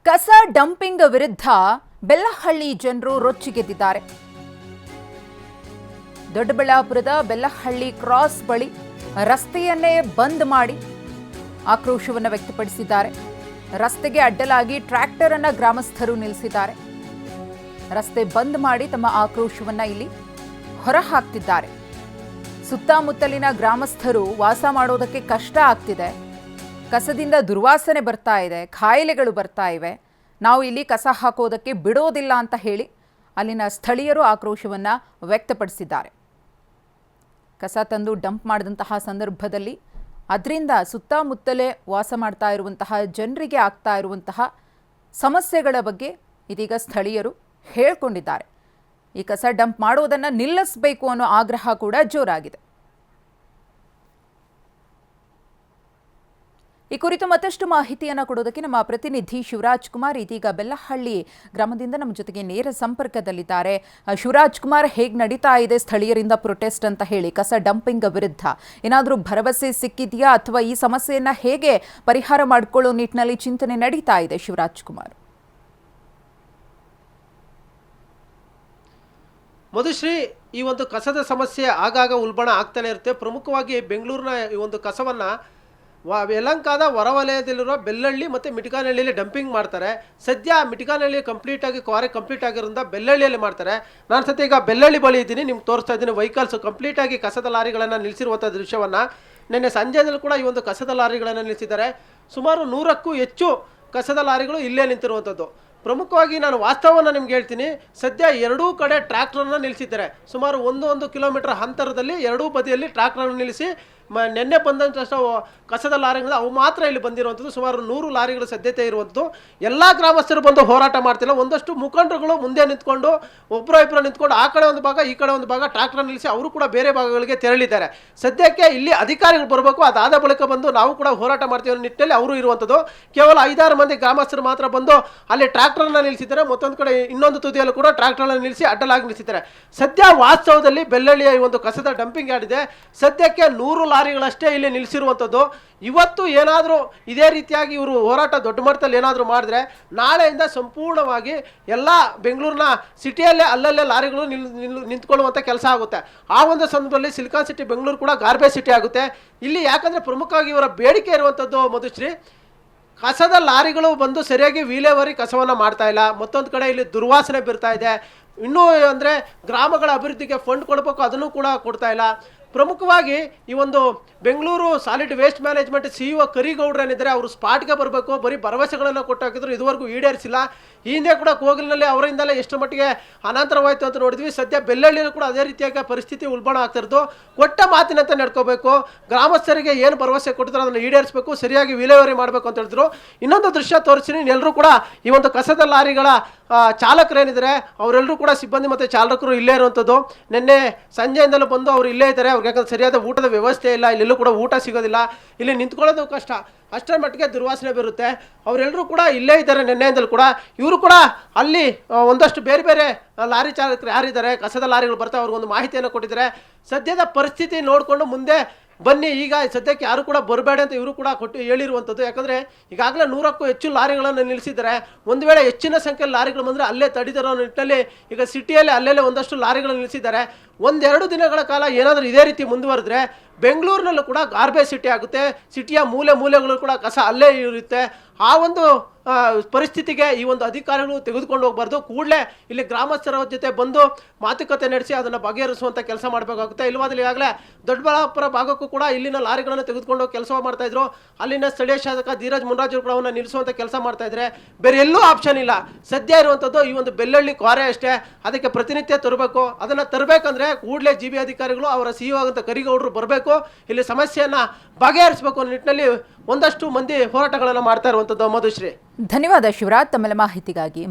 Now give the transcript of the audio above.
ಕಸ ಡಂಪಿಂಗ್ ವಿರುದ್ಧ ಬೆಲ್ಲಹಳ್ಳಿ ಜನರು ರೊಚ್ಚಿಗೆದ್ದಿದ್ದಾರೆ. ದೊಡ್ಡಬಳ್ಳಾಪುರದ ಬೆಲ್ಲಹಳ್ಳಿ ಕ್ರಾಸ್ ಬಳಿ ರಸ್ತೆಯನ್ನೇ ಬಂದ್ ಮಾಡಿ ಆಕ್ರೋಶವನ್ನು ವ್ಯಕ್ತಪಡಿಸಿದ್ದಾರೆ. ರಸ್ತೆಗೆ ಅಡ್ಡಲಾಗಿ ಟ್ರ್ಯಾಕ್ಟರ್ ಅನ್ನು ಗ್ರಾಮಸ್ಥರು ನಿಲ್ಲಿಸಿದ್ದಾರೆ. ರಸ್ತೆ ಬಂದ್ ಮಾಡಿ ತಮ್ಮ ಆಕ್ರೋಶವನ್ನ ಇಲ್ಲಿ ಹೊರಹಾಕ್ತಿದ್ದಾರೆ. ಸುತ್ತಮುತ್ತಲಿನ ಗ್ರಾಮಸ್ಥರು ವಾಸ ಮಾಡೋದಕ್ಕೆ ಕಷ್ಟ ಆಗ್ತಿದೆ. ಕಸದಿಂದ ದುರ್ವಾಸನೆ ಬರ್ತಾ ಇದೆ, ಕಾಯಿಲೆಗಳು ಬರ್ತಾ ಇವೆ. ನಾವು ಇಲ್ಲಿ ಕಸ ಹಾಕೋದಕ್ಕೆ ಬಿಡೋದಿಲ್ಲ ಅಂತ ಹೇಳಿ ಅಲ್ಲಿನ ಸ್ಥಳೀಯರು ಆಕ್ರೋಶವನ್ನು ವ್ಯಕ್ತಪಡಿಸಿದ್ದಾರೆ. ಕಸ ತಂದು ಡಂಪ್ ಮಾಡಿದಂತಹ ಸಂದರ್ಭದಲ್ಲಿ ಅದರಿಂದ ಸುತ್ತಮುತ್ತಲೇ ವಾಸ ಮಾಡ್ತಾ ಇರುವಂತಹ ಜನರಿಗೆ ಆಗ್ತಾ ಇರುವಂತಹ ಸಮಸ್ಯೆಗಳ ಬಗ್ಗೆ ಇದೀಗ ಸ್ಥಳೀಯರು ಹೇಳ್ಕೊಂಡಿದ್ದಾರೆ. ಈ ಕಸ ಡಂಪ್ ಮಾಡೋದನ್ನು ನಿಲ್ಲಿಸಬೇಕು ಅನ್ನೋ ಆಗ್ರಹ ಕೂಡ ಜೋರಾಗಿದೆ. ಈ ಕುರಿತು ಮತ್ತಷ್ಟು ಮಾಹಿತಿಯನ್ನು ಕೊಡೋದಕ್ಕೆ ನಮ್ಮ ಪ್ರತಿನಿಧಿ ಶಿವರಾಜ್ ಕುಮಾರ್ ಇದೀಗ ಬೆಲ್ಲಹಳ್ಳಿ ಗ್ರಾಮದಿಂದ ನಮ್ಮ ಜೊತೆಗೆ ನೇರ ಸಂಪರ್ಕದಲ್ಲಿದ್ದಾರೆ. ಶಿವರಾಜ್ ಕುಮಾರ್, ಹೇಗೆ ನಡೀತಾ ಇದೆ ಸ್ಥಳೀಯರಿಂದ ಪ್ರೊಟೆಸ್ಟ್ ಅಂತ ಹೇಳಿ ಕಸ ಡಂಪಿಂಗ್ ವಿರುದ್ಧ? ಏನಾದರೂ ಭರವಸೆ ಸಿಕ್ಕಿದೆಯಾ ಅಥವಾ ಈ ಸಮಸ್ಯೆಯನ್ನು ಹೇಗೆ ಪರಿಹಾರ ಮಾಡಿಕೊಳ್ಳೋ ನಿಟ್ಟಿನಲ್ಲಿ ಚಿಂತನೆ ನಡೀತಾ ಇದೆ ಶಿವರಾಜ್ ಕುಮಾರ್? ಮಧುಶ್ರೀ, ಈ ಒಂದು ಕಸದ ಸಮಸ್ಯೆ ಆಗಾಗ ಉಲ್ಬಣ ಆಗ್ತಾನೆ ಇರುತ್ತೆ. ಪ್ರಮುಖವಾಗಿ ಬೆಂಗಳೂರಿನ ಈ ಒಂದು ಕಸವನ್ನು ಯಲಹಂಕದ ಹೊರವಲಯದಲ್ಲಿರುವ ಬೆಲ್ಲಹಳ್ಳಿ ಮತ್ತು ಮಿಟಿಕಾನಹಳ್ಳಿಯಲ್ಲಿ ಡಂಪಿಂಗ್ ಮಾಡ್ತಾರೆ. ಸದ್ಯ ಮಿಟಿಕಾನಹಳ್ಳಿ ಕ್ವಾರೆ ಕಂಪ್ಲೀಟ್ ಆಗಿರೋದ್ರಿಂದ ಬೆಲ್ಲಹಳ್ಳಿಯಲ್ಲಿ ಮಾಡ್ತಾರೆ. ನಾನು ಸದ್ಯ ಈಗ ಬೆಲ್ಲಹಳ್ಳಿ ಬಳಿ ಇದ್ದೀನಿ, ನಿಮ್ಗೆ ತೋರಿಸ್ತಾ ಇದ್ದೀನಿ. ವೆಹಿಕಲ್ಸ್ ಕಂಪ್ಲೀಟಾಗಿ ಕಸದ ಲಾರಿಗಳನ್ನು ನಿಲ್ಲಿಸಿರುವಂಥ ದೃಶ್ಯವನ್ನು ನಿನ್ನೆ ಸಂಜೆಯಲ್ಲಿ ಕೂಡ ಈ ಒಂದು ಕಸದ ಲಾರಿಗಳನ್ನು ನಿಲ್ಲಿಸಿದ್ದಾರೆ. ಸುಮಾರು 100ಕ್ಕೂ ಹೆಚ್ಚು ಕಸದ ಲಾರಿಗಳು ಇಲ್ಲೇ ನಿಂತಿರುವಂಥದ್ದು. ಪ್ರಮುಖವಾಗಿ ನಾನು ವಾಸ್ತವವನ್ನು ನಿಮ್ಗೆ ಹೇಳ್ತೀನಿ. ಸದ್ಯ ಎರಡೂ ಕಡೆ ಟ್ರ್ಯಾಕ್ಟರನ್ನು ನಿಲ್ಲಿಸಿದ್ದಾರೆ. ಸುಮಾರು 1 ಕಿಲೋಮೀಟರ್ ಅಂತರದಲ್ಲಿ ಎರಡೂ ಬದಿಯಲ್ಲಿ ಟ್ರ್ಯಾಕ್ಟರನ್ನು ನಿಲ್ಲಿಸಿ ನೆನ್ನೆ ಬಂದಂಥಷ್ಟು ಕಸದ ಲಾರಿಗಳು ಅವು ಮಾತ್ರ ಇಲ್ಲಿ ಬಂದಿರುವಂಥದ್ದು. ಸುಮಾರು 100 ಲಾರಿಗಳು ಸದ್ಯತೆ ಇರುವಂಥದ್ದು. ಎಲ್ಲ ಗ್ರಾಮಸ್ಥರು ಬಂದು ಹೋರಾಟ ಮಾಡ್ತಿಲ್ಲ. ಒಂದಷ್ಟು ಮುಖಂಡರುಗಳು ಮುಂದೆ ನಿಂತ್ಕೊಂಡು ಒಬ್ಬರು ನಿಂತ್ಕೊಂಡು ಆ ಕಡೆ ಒಂದು ಭಾಗ ಈ ಕಡೆ ಒಂದು ಭಾಗ ಟ್ರ್ಯಾಕ್ಟರ್ ನಿಲ್ಲಿಸಿ ಅವರು ಕೂಡ ಬೇರೆ ಭಾಗಗಳಿಗೆ ತೆರಳಿದ್ದಾರೆ. ಸದ್ಯಕ್ಕೆ ಇಲ್ಲಿ ಅಧಿಕಾರಿಗಳು ಬರಬೇಕು, ಅದಾದ ಬಳಿಕ ಬಂದು ನಾವು ಕೂಡ ಹೋರಾಟ ಮಾಡ್ತೀವಿ ಅನ್ನೋ ನಿಟ್ಟಿನಲ್ಲಿ ಅವರು ಇರುವಂಥದ್ದು. ಕೇವಲ 5-6 ಮಂದಿ ಗ್ರಾಮಸ್ಥರು ಮಾತ್ರ ಬಂದು ಅಲ್ಲಿ ಟ್ರ್ಯಾಕ್ಟರ್ನ ನಿಲ್ಲಿಸಿದ್ದಾರೆ. ಮತ್ತೊಂದು ಕಡೆ ಇನ್ನೊಂದು ತುದಿಯಲ್ಲೂ ಕೂಡ ಟ್ರ್ಯಾಕ್ಟರ್ನ ನಿಲ್ಲಿಸಿ ಅಡ್ಡಲಾಗಿ ನಿಲ್ಲಿಸಿದ್ದಾರೆ. ಸದ್ಯ ವಾಸ್ತವದಲ್ಲಿ ಬೆಲ್ಲಹಳ್ಳಿಯ ಈ ಒಂದು ಕಸದ ಡಂಪಿಂಗ್ ಯಾರ್ಡ್ ಇದೆ. ಸದ್ಯಕ್ಕೆ 100 ಲಾರಿಗಳಷ್ಟೇ ಇಲ್ಲಿ ನಿಲ್ಲಿಸಿರುವಂಥದ್ದು. ಇವತ್ತು ಏನಾದರೂ ಇದೇ ರೀತಿಯಾಗಿ ಇವರು ಹೋರಾಟ ದೊಡ್ಡ ಮಟ್ಟದಲ್ಲಿ ಏನಾದರೂ ಮಾಡಿದ್ರೆ ನಾಳೆಯಿಂದ ಸಂಪೂರ್ಣವಾಗಿ ಎಲ್ಲ ಬೆಂಗಳೂರಿನ ಸಿಟಿಯಲ್ಲೇ ಅಲ್ಲಲ್ಲೇ ಲಾರಿಗಳು ನಿಂತ್ಕೊಳ್ಳುವಂಥ ಕೆಲಸ ಆಗುತ್ತೆ. ಆ ಒಂದು ಸಂದರ್ಭದಲ್ಲಿ ಸಿಲಿಕಾನ್ ಸಿಟಿ ಬೆಂಗಳೂರು ಕೂಡ ಗಾರ್ಬೇಜ್ ಸಿಟಿ ಆಗುತ್ತೆ. ಇಲ್ಲಿ ಯಾಕಂದರೆ ಪ್ರಮುಖವಾಗಿ ಇವರ ಬೇಡಿಕೆ ಇರುವಂಥದ್ದು ಮಧುಶ್ರೀ, ಕಸದ ಲಾರಿಗಳು ಬಂದು ಸರಿಯಾಗಿ ವಿಲೇವಾರಿ ಕಸವನ್ನು ಮಾಡ್ತಾ ಇಲ್ಲ. ಮತ್ತೊಂದು ಕಡೆ ಇಲ್ಲಿ ದುರ್ವಾಸನೆ ಬರ್ತಾ ಇದೆ. ಇನ್ನೂ ಅಂದರೆ ಗ್ರಾಮಗಳ ಅಭಿವೃದ್ಧಿಗೆ ಫಂಡ್ ಕೊಡಬೇಕು, ಅದನ್ನು ಕೂಡ ಕೊಡ್ತಾ ಇಲ್ಲ. ಪ್ರಮುಖವಾಗಿ ಈ ಒಂದು Bengaluru solid waste management CEO ಕರಿಗೌಡ್ರು ಏನಿದ್ದಾರೆ, ಅವರು ಸ್ಪಾಟ್ಗೆ ಬರಬೇಕು. ಬರೀ ಭರವಸೆಗಳನ್ನು ಕೊಟ್ಟಾಕಿದ್ರು, ಇದುವರೆಗೂ ಈಡೇರಿಸಿಲ್ಲ. ಈ ಹಿಂದೆ ಕೂಡ ಕೋಗಿಲಿನಲ್ಲಿ ಅವರಿಂದಲೇ ಎಷ್ಟು ಮಟ್ಟಿಗೆ ಅನಂತರವಾಯಿತು ಅಂತ ನೋಡಿದ್ವಿ. ಸದ್ಯ ಬೆಲ್ಲಹಳ್ಳಿಯಲ್ಲೂ ಕೂಡ ಅದೇ ರೀತಿಯಾಗಿ ಪರಿಸ್ಥಿತಿ ಉಲ್ಬಣ ಆಗ್ತಿರೋದು. ಕೊಟ್ಟ ಮಾತಿನಂತೆ ನಡ್ಕೋಬೇಕು, ಗ್ರಾಮಸ್ಥರಿಗೆ ಏನು ಭರವಸೆ ಕೊಟ್ಟಿದ್ರು ಅದನ್ನು ಈಡೇರಿಸಬೇಕು, ಸರಿಯಾಗಿ ವಿಲೇವಾರಿ ಮಾಡಬೇಕು ಅಂತ ಹೇಳಿದ್ರು. ಇನ್ನೊಂದು ದೃಶ್ಯ ತೋರಿಸ್ತೀನಿ. ಎಲ್ಲರೂ ಕೂಡ ಈ ಒಂದು ಕಸದ ಲಾರಿಗಳ ಚಾಲಕರೇನಿದ್ದಾರೆ ಅವರೆಲ್ಲರೂ ಕೂಡ ಸಿಬ್ಬಂದಿ ಮತ್ತು ಚಾಲಕರು ಇಲ್ಲೇ ಇರುವಂಥದ್ದು. ನಿನ್ನೆ ಸಂಜೆಯಿಂದಲೂ ಬಂದು ಅವರು ಇಲ್ಲೇ ಇದ್ದಾರೆ. ಅವ್ರಿಗೆ ಯಾಕಂದ್ರೆ ಸರಿಯಾದ ಊಟದ ವ್ಯವಸ್ಥೆ ಇಲ್ಲ, ಇಲ್ಲೆಲ್ಲೂ ಕೂಡ ಊಟ ಸಿಗೋದಿಲ್ಲ, ಇಲ್ಲಿ ನಿಂತ್ಕೊಳ್ಳೋದು ಕಷ್ಟ, ಅಷ್ಟರ ಮಟ್ಟಿಗೆ ದುರ್ವಾಸನೆ ಬರುತ್ತೆ. ಅವರೆಲ್ಲರೂ ಕೂಡ ಇಲ್ಲೇ ಇದ್ದಾರೆ ನಿನ್ನೆಯಿಂದಲೂ ಕೂಡ. ಇವರು ಕೂಡ ಅಲ್ಲಿ ಒಂದಷ್ಟು ಬೇರೆ ಬೇರೆ ಲಾರಿ ಚಾಲಕರು ಯಾರಿದ್ದಾರೆ, ಕಸದ ಲಾರಿಗಳು ಬರ್ತಾ ಅವ್ರಿಗೊಂದು ಮಾಹಿತಿಯನ್ನು ಕೊಟ್ಟಿದ್ದಾರೆ. ಸದ್ಯದ ಪರಿಸ್ಥಿತಿ ನೋಡಿಕೊಂಡು ಮುಂದೆ ಬನ್ನಿ, ಈಗ ಸದ್ಯಕ್ಕೆ ಯಾರು ಕೂಡ ಬರಬೇಡ ಅಂತ ಇವರು ಕೂಡ ಹೇಳಿರುವಂಥದ್ದು. ಯಾಕಂದರೆ ಈಗಾಗಲೇ 100ಕ್ಕೂ ಹೆಚ್ಚು ಲಾರಿಗಳನ್ನು ನಿಲ್ಲಿಸಿದ್ದಾರೆ. ಒಂದು ವೇಳೆ ಹೆಚ್ಚಿನ ಸಂಖ್ಯೆಯಲ್ಲಿ ಲಾರಿಗಳು ಬಂದರೆ ಅಲ್ಲೇ ತಡಿದಿರೋ ನಿಟ್ಟಿನಲ್ಲಿ ಈಗ ಸಿಟಿಯಲ್ಲಿ ಅಲ್ಲೆಲ್ಲೇ ಒಂದಷ್ಟು ಲಾರಿಗಳನ್ನು ನಿಲ್ಲಿಸಿದ್ದಾರೆ. 1-2 ದಿನಗಳ ಕಾಲ ಏನಾದರೂ ಇದೇ ರೀತಿ ಮುಂದುವರೆದ್ರೆ ಬೆಂಗಳೂರಿನಲ್ಲೂ ಕೂಡ ಗಾರ್ಬೇಜ್ ಸಿಟಿ ಆಗುತ್ತೆ. ಸಿಟಿಯ ಮೂಲೆಗಳು ಕೂಡ ಕಸ ಅಲ್ಲೇ ಇರುತ್ತೆ. ಆ ಒಂದು ಪರಿಸ್ಥಿತಿಗೆ ಈ ಒಂದು ಅಧಿಕಾರಿಗಳು ತೆಗೆದುಕೊಂಡು ಹೋಗಬಾರ್ದು. ಕೂಡಲೇ ಇಲ್ಲಿ ಗ್ರಾಮಸ್ಥರ ಜೊತೆ ಬಂದು ಮಾತುಕತೆ ನಡೆಸಿ ಅದನ್ನು ಬಗೆಹರಿಸುವಂಥ ಕೆಲಸ ಮಾಡಬೇಕಾಗುತ್ತೆ. ಇಲ್ಲವಾದಲ್ಲಿ ಈಗಾಗಲೇ ದೊಡ್ಡಬಳ್ಳಾಪುರ ಭಾಗಕ್ಕೂ ಕೂಡ ಇಲ್ಲಿನ ಲಾರಿಗಳನ್ನು ತೆಗೆದುಕೊಂಡು ಹೋಗಿ ಕೆಲಸ ಮಾಡ್ತಾಯಿದ್ರು. ಅಲ್ಲಿನ ಸ್ಥಳೀಯ ಶಾಸಕ ಧೀರಜ್ ಮುನ್ರಾಜು ಕೂಡ ಅವನ್ನ ನಿಲ್ಲಿಸುವಂಥ ಕೆಲಸ ಮಾಡ್ತಾಯಿದ್ರೆ. ಬೇರೆ ಎಲ್ಲೂ ಆಪ್ಷನ್ ಇಲ್ಲ. ಸದ್ಯ ಇರುವಂಥದ್ದು ಈ ಒಂದು ಬೆಲ್ಲಹಳ್ಳಿ ಕ್ವಾರೆ ಅಷ್ಟೇ. ಅದಕ್ಕೆ ಪ್ರತಿನಿತ್ಯ ತರಬೇಕು. ಅದನ್ನು ತರಬೇಕಂದ್ರೆ ಕೂಡಲೇ GB ಅಧಿಕಾರಿಗಳು ಅವರ CEO ಆಗಂತ ಕರಿಗೌಡರು ಬರಬೇಕು, ಇಲ್ಲಿ ಸಮಸ್ಯೆಯನ್ನು ಬಗೆಹರಿಸಬೇಕು ಅನ್ನೋ ನಿಟ್ಟಿನಲ್ಲಿ ಒಂದಷ್ಟು ಮಂದಿ ಹೋರಾಟಗಳನ್ನು ಮಾಡ್ತಾ ಇರುವಂಥದ್ದು. ಮಧುಶ್ರೀ, ಧನ್ಯವಾದ ಶಿವರಾಜ್ ತಮ್ಮೆಲ್ಲ ಮಾಹಿತಿಗಾಗಿ.